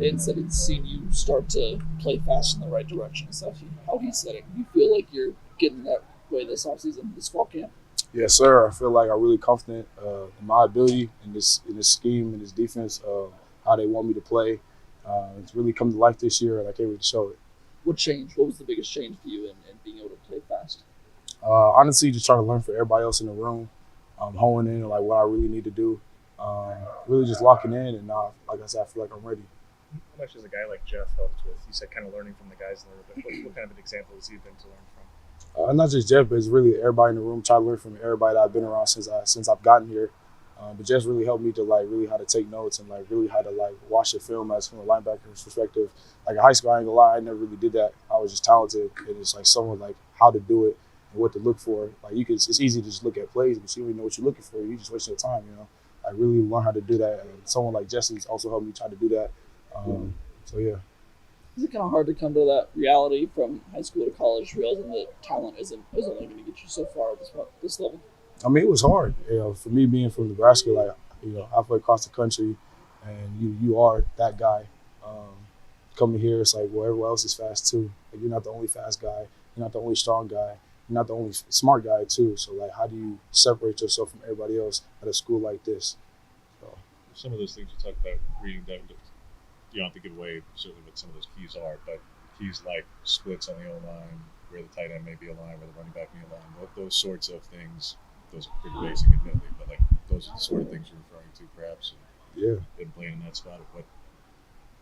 and said he'd seen you start to play fast in the right direction and stuff. How he said it. Do you feel like you're getting that way this offseason, this fall camp? Yes, sir. I feel like I'm really confident in my ability in this scheme, in this defense, how they want me to play. It's really come to life this year, and I can't really show it. What changed? What was the biggest change for you in being able to play fast? Honestly, just trying to learn for everybody else in the room, honing in on like what I really need to do, really just locking in, and now, like I said, I feel like I'm ready. How much does a guy like Jeff helped with? You said kind of learning from the guys a little bit. What kind of an example has he been to learn from? Not just Jeff, but it's really everybody in the room. Try to learn from everybody that I've been around since I've gotten here. But Jeff really helped me to like really how to take notes and like really how to like watch the film as from a linebacker's perspective. Like in high school, I ain't gonna lie, I never really did that. I was just talented, and it's like someone like how to do it and what to look for. Like it's easy to just look at plays, but you don't even know what you're looking for. You just waste your time, you know. I really learn how to do that, and someone like Jesse's also helped me try to do that. So yeah. Is it kind of hard to come to that reality from high school to college, realizing that talent isn't only going to get you so far at this level? I mean, it was hard. You know, for me being from Nebraska, like I play across the country, and you are that guy. Coming here, it's like well, everyone else is fast too. Like you're not the only fast guy. You're not the only strong guy. You're not the only smart guy too. So like, how do you separate yourself from everybody else at a school like this? So. Some of those things you talk about reading that. You don't have to give away certainly what some of those keys are, but keys like splits on the O-line, where the tight end may be aligned, where the running back may be aligned, those sorts of things, those are pretty basic admittedly, but like those are the sort of things you're referring to perhaps. Yeah. And playing in that spot. But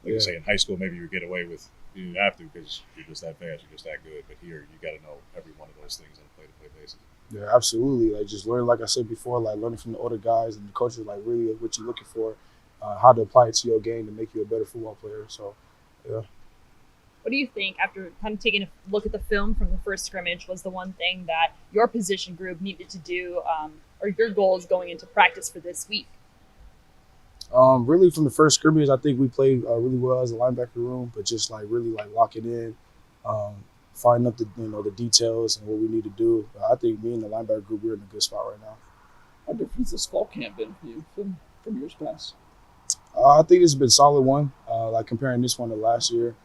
like you say, in high school maybe you get away with, you didn't have to because you're just that fast, you're just that good, but here you got to know every one of those things on a play-to-play basis. Yeah, absolutely. Like just learn, like I said before, like learning from the older guys and the coaches, like really what you're looking for. How to apply it to your game to make you a better football player. So, yeah. What do you think, after kind of taking a look at the film from the first scrimmage, was the one thing that your position group needed to do, or your goals going into practice for this week? Really, from the first scrimmage, I think we played really well as a linebacker room, but just like really like locking in, finding up the details and what we need to do. I think me and the linebacker group, we're in a good spot right now. How different has this fall camp been for you from years past? I think it's been a solid one. Like comparing this one to last year.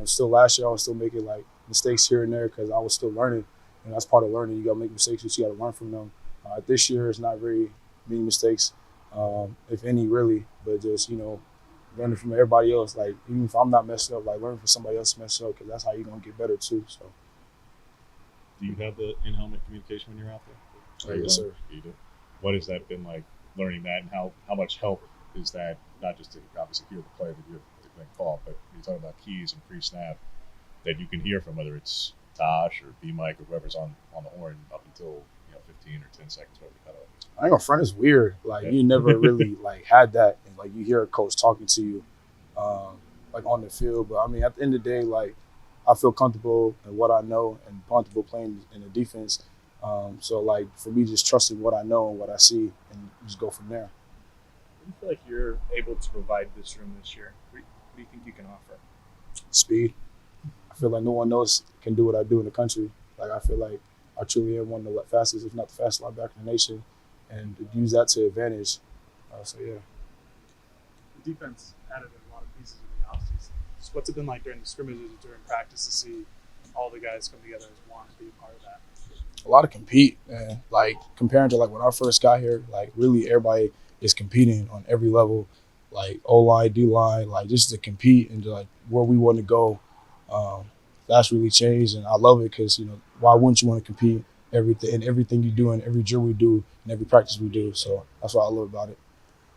Still last year, I was still making like mistakes here and there because I was still learning, and that's part of learning. You got to make mistakes, but you got to learn from them. This year, it's not very many mistakes, if any, really. But just learning from everybody else. Like even if I'm not messing up, like learning from somebody else messing up, because that's how you're gonna get better too. So. Do you have the in-helmet communication when you're out there? Yes, sir. You do. What has that been like? Learning that, and how much help is that, not just to obviously hear the play that you're called, but you're talking about keys and pre-snap that you can hear from, whether it's Tosh or B-Mike or whoever's on the horn up until 15 or 10 seconds whatever the cutoff is. I ain't gonna front, is weird. Like you never really like had that, and like you hear a coach talking to you, like on the field. But I mean, at the end of the day, like I feel comfortable in what I know and comfortable playing in the defense. So like for me, just trusting what I know and what I see, and just go from there. What do you feel like you're able to provide this room this year? What do you think you can offer? Speed. I feel like no one else can do what I do in the country. Like I feel like I truly am one of the fastest, if not the fastest linebacker in the nation, and to use that to advantage. So yeah. The defense added a lot of pieces in the offseason. So what's it been like during the scrimmages, during practice, to see all the guys come together as one, be a part of that? A lot of compete, man. Like comparing to like when I first got here, like really everybody is competing on every level, like O-line, D-line, like just to compete and to like where we want to go. That's really changed, and I love it because why wouldn't you want to compete everything you do and every drill we do and every practice we do? So that's what I love about it.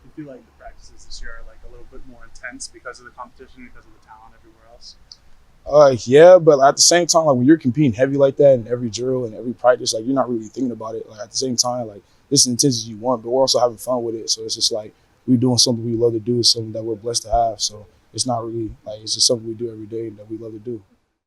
Do you feel like the practices this year are like a little bit more intense because of the competition, because of the talent everywhere else? Yeah, but at the same time, like when you're competing heavy like that in every drill and every practice, like you're not really thinking about it. Like at the same time, like this is the intensity you want, but we're also having fun with it. So it's just like we're doing something we love to do, something that we're blessed to have. So it's not really like it's just something we do every day that we love to do.